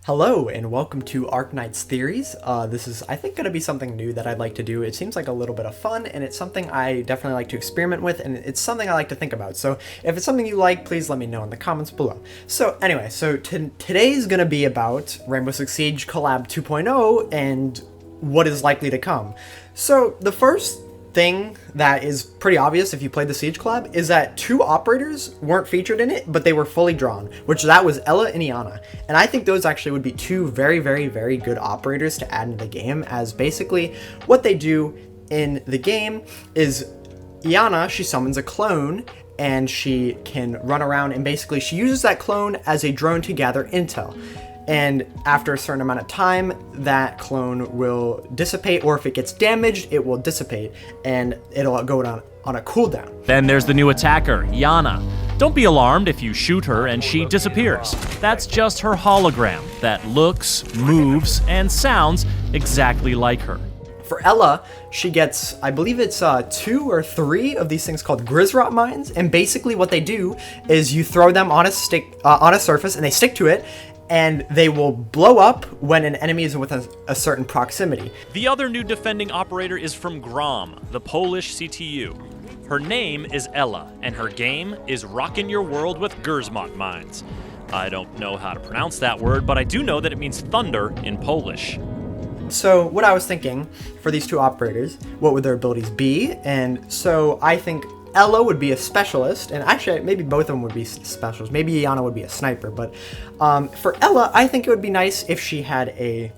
Hello and welcome to Arknights Theories. This is, I think, going to be something new that I'd like to do. It seems like a little bit of fun, and it's something I definitely like to experiment with, and it's something I like to think about. So if it's something you like, please let me know in the comments below. So anyway, today's going to be about Rainbow Six Siege Collab 2.0 and what is likely to come. So the first thing that is pretty obvious if you played the Siege collab is that two operators weren't featured in it, but they were fully drawn, which that was Ela and Iana. And I think those actually would be two very, very, very good operators to add into the game, as basically what they do in the game is Iana, she summons a clone and she can run around, and basically she uses that clone as a drone to gather intel. And after a certain amount of time, that clone will dissipate, or if it gets damaged, it will dissipate, and it'll go on a cooldown. Then there's the new attacker, Yana. Don't be alarmed if you shoot her and she disappears. That's just her hologram that looks, moves, and sounds exactly like her. For Ela, she gets, I believe it's 2 or 3 of these things called Grizzrot mines, and basically what they do is you throw them on a surface, and they stick to it, and they will blow up when an enemy is within a certain proximity. The other new defending operator is from Grom, the Polish CTU. Her name is Ela, and her game is Rockin' Your World with Grizzrot mines. I don't know how to pronounce that word, but I do know that it means thunder in Polish. So what I was thinking for these two operators, what would their abilities be? And so I think Ela would be a specialist, and actually maybe both of them would be specialists. Maybe Iana would be a sniper, but for Ela, I think it would be nice if she had a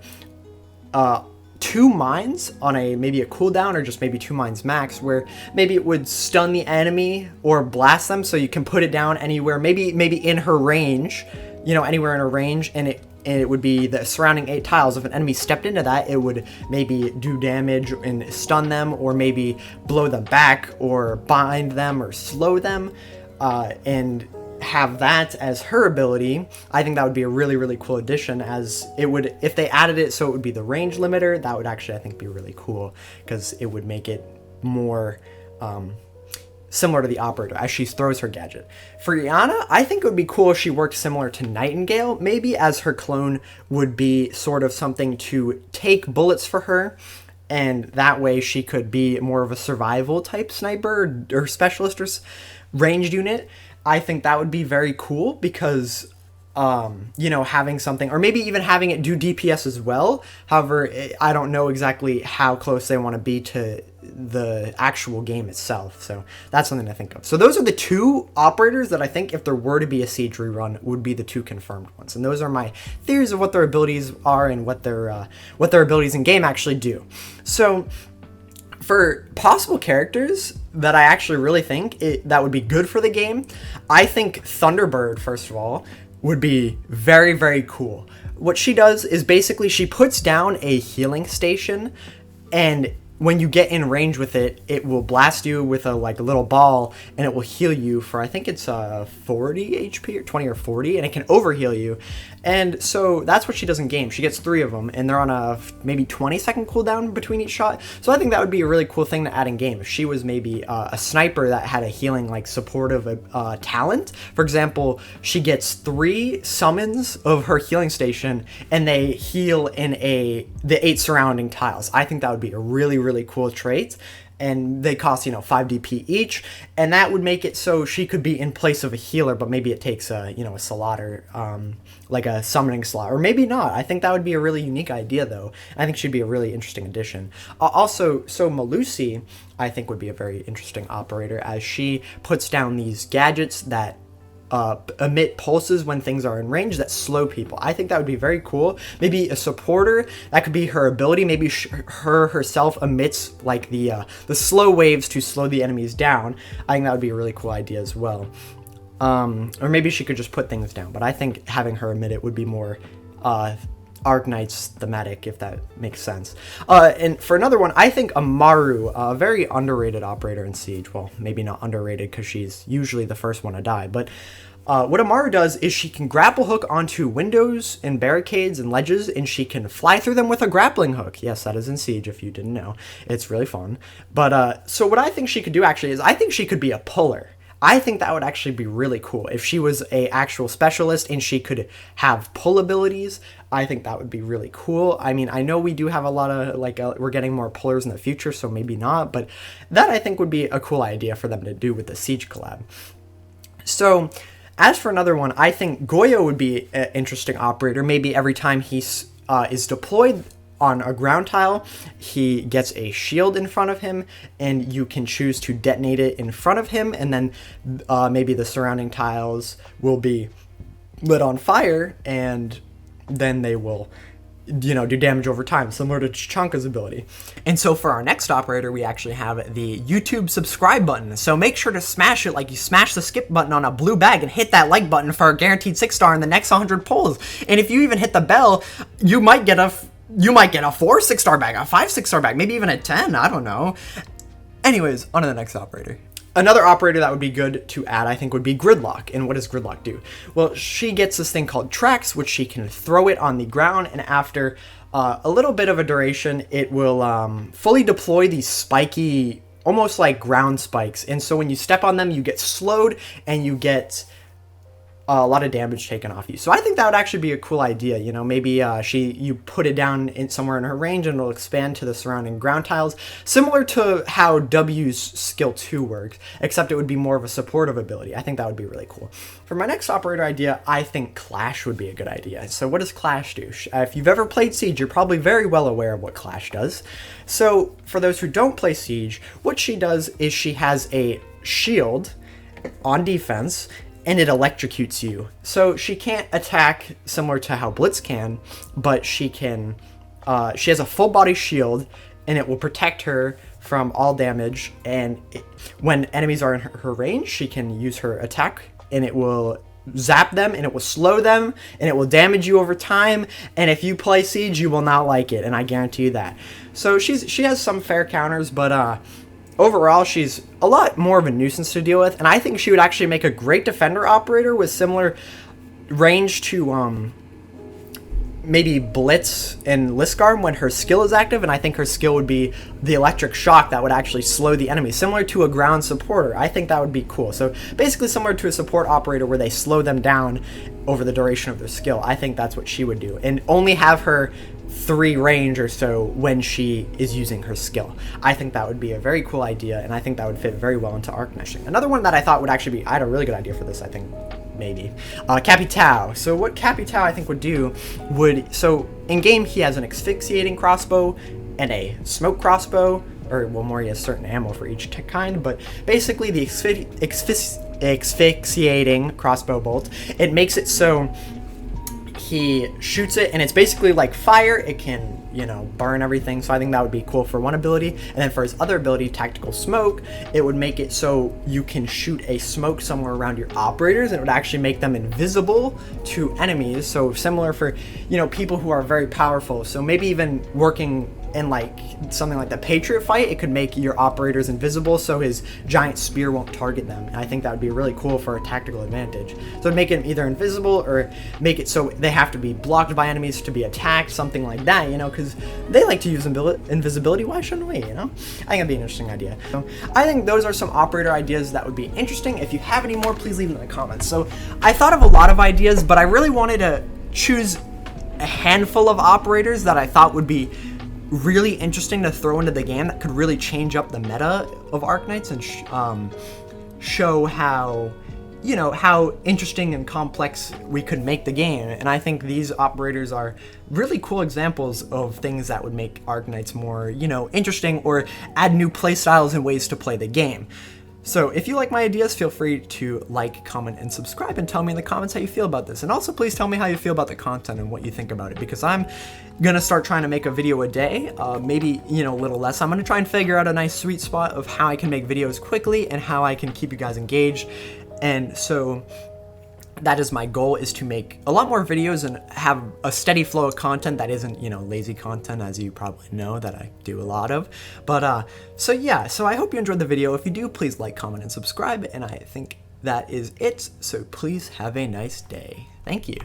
2 mines on maybe a cooldown, or just maybe 2 mines max, where maybe it would stun the enemy or blast them, so you can put it down anywhere, maybe in her range, anywhere in her range, and it would be the surrounding 8 tiles. If an enemy stepped into that, it would maybe do damage and stun them, or maybe blow them back, or bind them, or slow them, and have that as her ability. I think that would be a really, really cool addition, as it would, if they added it so it would be the range limiter, that would actually, I think, be really cool, because it would make it more similar to the operator as she throws her gadget. For Iana, I think it would be cool if she worked similar to Nightingale, maybe, as her clone would be sort of something to take bullets for her, and that way she could be more of a survival type sniper or specialist or ranged unit. I think that would be very cool, because having something, or maybe even having it do DPS as well. However, I don't know exactly how close they want to be to the actual game itself, so that's something to think of. So those are the two operators that I think, if there were to be a Siege rerun, would be the two confirmed ones, and those are my theories of what their abilities are and what their abilities in game actually do. So for possible characters that I actually really think that would be good for the game, I think Thunderbird, first of all, would be very, very cool. What she does is basically she puts down a healing station, and when you get in range with it, it will blast you with a little ball, and it will heal you for, I think it's 40 HP or 20 or 40, and it can overheal you. And so that's what she does in game. She gets 3 of them, and they're on a maybe 20-second cooldown between each shot. So I think that would be a really cool thing to add in game. If she was maybe a sniper that had a healing, supportive talent. For example, she gets 3 summons of her healing station, and they heal in the 8 surrounding tiles. I think that would be a really, really cool trait, and they cost 5 DP each, and that would make it so she could be in place of a healer, but maybe it takes a slot, or like a summoning slot, or maybe not. I think that would be a really unique idea, though. I think she'd be a really interesting addition. Also, so Malusi, I think, would be a very interesting operator, as she puts down these gadgets that emit pulses when things are in range that slow people. I think that would be very cool. Maybe a supporter, that could be her ability. Maybe her herself emits the slow waves to slow the enemies down. I think that would be a really cool idea as well. Or maybe she could just put things down, but I think having her emit it would be more Arknights thematic, if that makes sense. And for another one, I think Amaru, a very underrated operator in Siege. Well, maybe not underrated, because she's usually the first one to die, but what Amaru does is she can grapple hook onto windows and barricades and ledges, and she can fly through them with a grappling hook. Yes, that is in Siege, if you didn't know. It's really fun. But so what I think she could do, actually, is I think she could be a puller. I think that would actually be really cool if she was a actual specialist and she could have pull abilities. I think that would be really cool. I mean, I know we do have a lot of we're getting more pullers in the future, so maybe not, but that I think would be a cool idea for them to do with the Siege collab. So as for another one, I think Goyo would be an interesting operator. Maybe every time he is deployed on a ground tile, he gets a shield in front of him, and you can choose to detonate it in front of him, and then maybe the surrounding tiles will be lit on fire, and then they will, do damage over time, similar to Chonka's ability. And so for our next operator, we actually have the YouTube subscribe button. So make sure to smash it like you smash the skip button on a blue bag, and hit that like button for a guaranteed 6-star in the next 100 polls. And if you even hit the bell, you might get a 4 6-star bag, a 5 6-star bag, maybe even a 10, I don't know. Anyways, on to the next operator. Another operator that would be good to add, I think, would be Gridlock. And what does Gridlock do? Well, she gets this thing called Tracks, which she can throw it on the ground, and after a little bit of a duration, it will fully deploy these spiky, almost like ground spikes. And so when you step on them, you get slowed, and you get a lot of damage taken off you. So I think that would actually be a cool idea. Maybe you put it down somewhere in her range, and it'll expand to the surrounding ground tiles, similar to how W's skill 2 works, except it would be more of a supportive ability. I think that would be really cool. For my next operator idea, I think Clash would be a good idea. So what does Clash do? If you've ever played Siege, you're probably very well aware of what Clash does. So for those who don't play Siege, what she does is she has a shield on defense, and it electrocutes you. So she can't attack similar to how Blitz can, but she can, she has a full body shield, and it will protect her from all damage, and when enemies are in her range, she can use her attack, and it will zap them, and it will slow them, and it will damage you over time, and if you play Siege, you will not like it, and I guarantee you that. So she has some fair counters, but overall, she's a lot more of a nuisance to deal with, and I think she would actually make a great defender operator with similar range to maybe Blitz and Liskarm when her skill is active, and I think her skill would be the electric shock that would actually slow the enemy, similar to a ground supporter. I think that would be cool. So basically similar to a support operator where they slow them down over the duration of their skill. I think that's what she would do, and only have her 3 range or so when she is using her skill. I think that would be a very cool idea, and I think that would fit very well into Arknights. Another one that I thought would actually be, I had a really good idea for this, I think, maybe. Capitao. So what Capitao I think would do so in game he has an asphyxiating crossbow and a smoke crossbow, or well, more, he has certain ammo for each kind, but basically the asphyxiating crossbow bolt, it makes it so he shoots it, and it's basically like fire. It can, burn everything. So I think that would be cool for one ability. And then for his other ability, Tactical Smoke, it would make it so you can shoot a smoke somewhere around your operators, and it would actually make them invisible to enemies. So similar for, people who are very powerful. So maybe even working in like something like the Patriot fight, it could make your operators invisible so his giant spear won't target them. And I think that would be really cool for a tactical advantage. So it'd make it either invisible or make it so they have to be blocked by enemies to be attacked, something like that, because they like to use invisibility. Why shouldn't we, I think it'd be an interesting idea. So I think those are some operator ideas that would be interesting. If you have any more, please leave them in the comments. So I thought of a lot of ideas, but I really wanted to choose a handful of operators that I thought would be really interesting to throw into the game that could really change up the meta of Arknights and show how, how interesting and complex we could make the game. And I think these operators are really cool examples of things that would make Arknights more, interesting, or add new play styles and ways to play the game. So if you like my ideas, feel free to like, comment, and subscribe, and tell me in the comments how you feel about this. And also please tell me how you feel about the content and what you think about it, because I'm gonna start trying to make a video a day, maybe, a little less. I'm gonna try and figure out a nice sweet spot of how I can make videos quickly and how I can keep you guys engaged. And so that is my goal, is to make a lot more videos and have a steady flow of content that isn't, lazy content, as you probably know that I do a lot of. But so yeah, so I hope you enjoyed the video. If you do, please like, comment, and subscribe, and I think that is it. So please have a nice day. Thank you.